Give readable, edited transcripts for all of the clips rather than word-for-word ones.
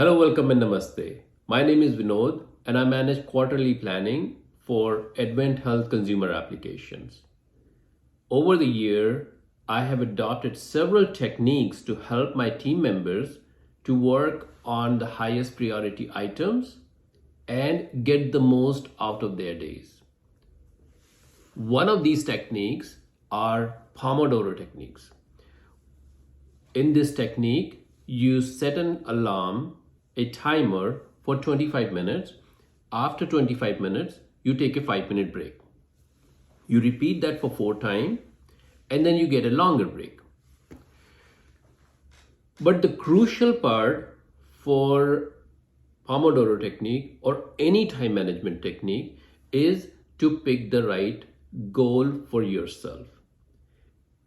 Hello, welcome and namaste. My name is Vinod and I manage quarterly planning for Advent Health Consumer Applications. Over the year, I have adopted several techniques to help my team members to work on the highest priority items and get the most out of their days. One of these techniques are Pomodoro techniques. In this technique, you set an alarm, a timer for 25 minutes. After 25 minutes, you take a 5-minute break. You repeat that for 4 times and then you get a longer break. But the crucial part for Pomodoro technique or any time management technique is to pick the right goal for yourself.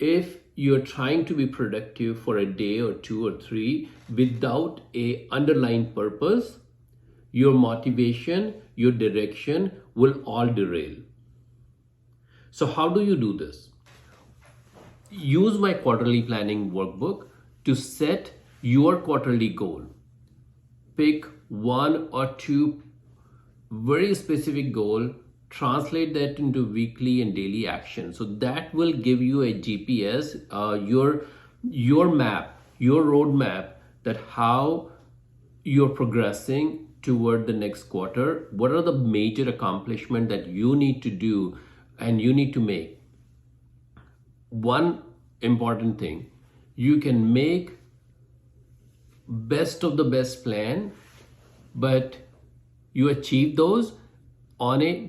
If you're trying to be productive for a day or 2 or 3 without a underlying purpose, your motivation, your direction will all derail. So how do you do this? Use my quarterly planning workbook to set your quarterly goal. Pick 1 or 2 very specific goal, translate that into weekly and daily action. So that will give you a GPS, your map, your roadmap, that how you're progressing toward the next quarter. What are the major accomplishments that you need to do and you need to make? One important thing, you can make best of the best plan, but you achieve those on a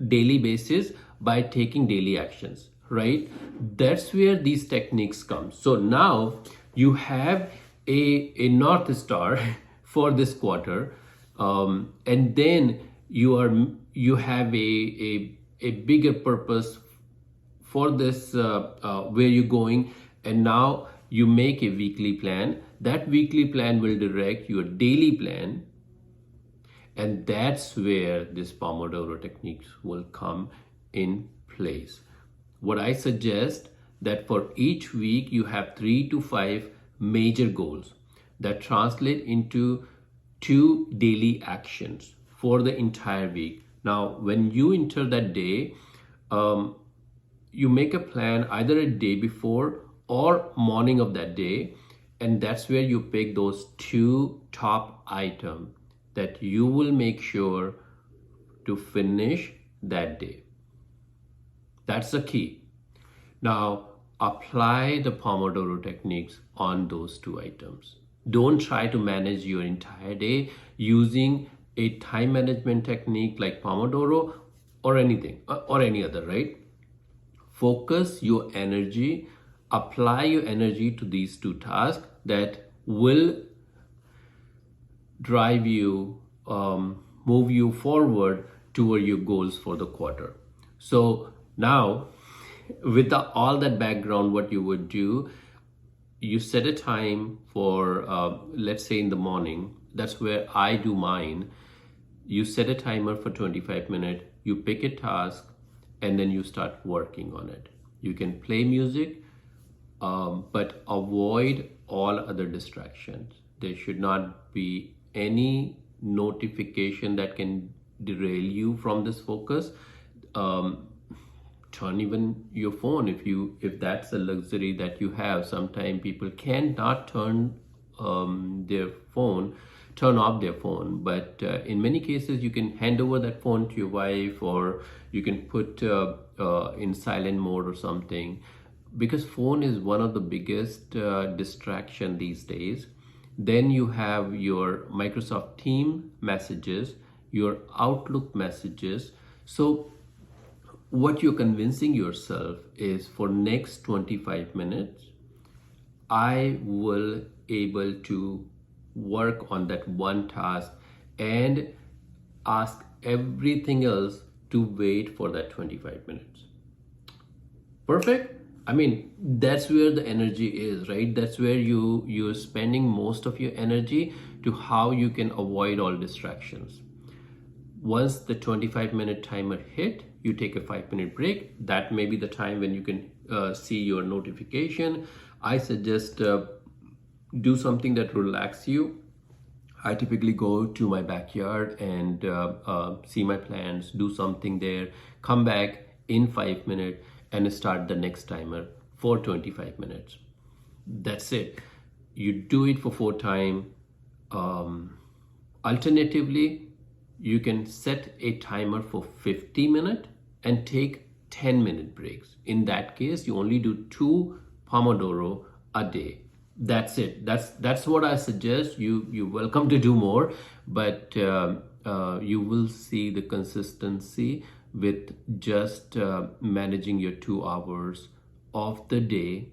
daily basis by taking daily actions, right? That's where these techniques come. So now you have a North Star for this quarter, and then you have a bigger purpose for this, where you're going, and now you make a weekly plan. That weekly plan will direct your daily plan. And that's where this Pomodoro techniques will come in place. What I suggest that for each week you have 3 to 5 major goals that translate into 2 daily actions for the entire week. Now, when you enter that day, you make a plan either a day before or morning of that day, and that's where you pick those 2 top items that you will make sure to finish that day. That's the key. Now, apply the Pomodoro techniques on those 2 items. Don't try to manage your entire day using a time management technique like Pomodoro or anything or any other, right? Focus your energy, apply your energy to these 2 tasks that will drive you, move you forward toward your goals for the quarter. So now, with all that background, what you would do, you set a time for, let's say in the morning, that's where I do mine. You set a timer for 25 minutes, you pick a task, and then you start working on it. You can play music, but avoid all other distractions. There should not be any notification that can derail you from this focus. Turn even your phone if that's a luxury that you have. Sometimes people cannot turn off their phone, but in many cases you can hand over that phone to your wife, or you can put in silent mode or something, because phone is one of the biggest distraction these days. Then you have your Microsoft Teams messages, your Outlook messages. So what you're convincing yourself is, for next 25 minutes, I will able to work on that one task and ask everything else to wait for that 25 minutes. Perfect? I mean, that's where the energy is, right? That's where you're spending most of your energy, to how you can avoid all distractions. Once the 25-minute timer hit, you take a 5-minute break. That may be the time when you can see your notification. I suggest do something that relaxes you. I typically go to my backyard and see my plants, do something there, come back in 5 minutes and start the next timer for 25 minutes. That's it. You do it for 4 times. Alternatively, you can set a timer for 50 minutes and take 10-minute breaks. In that case, you only do 2 Pomodoro a day. That's it. That's what I suggest. You're welcome to do more, but you will see the consistency with just managing your 2 hours of the day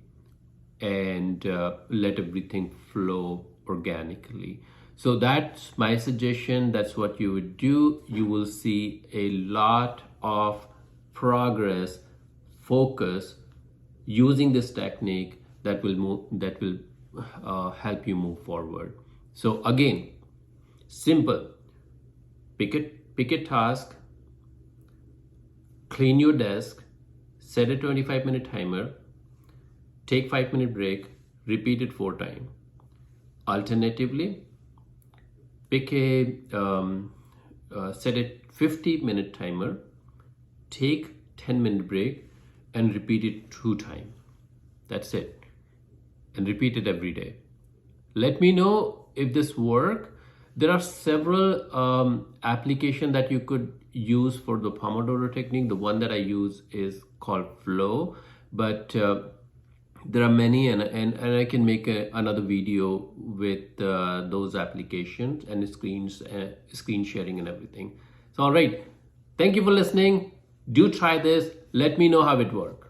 and let everything flow organically. So that's my suggestion. That's what you would do. You will see a lot of progress, focus using this technique that will help you move forward. So again, simple. Pick a task, clean your desk, set a 25-minute timer, take 5-minute break, repeat it 4 times. Alternatively, pick a set a 50-minute timer, take 10-minute break, and repeat it 2 times. That's it. And repeat it every day. Let me know if this works. There are several applications that you could use for the Pomodoro technique. The one that I use is called Flow, but there are many, and I can make another video with those applications and screen sharing and everything. So all right, thank you for listening. Do try this. Let me know how it works.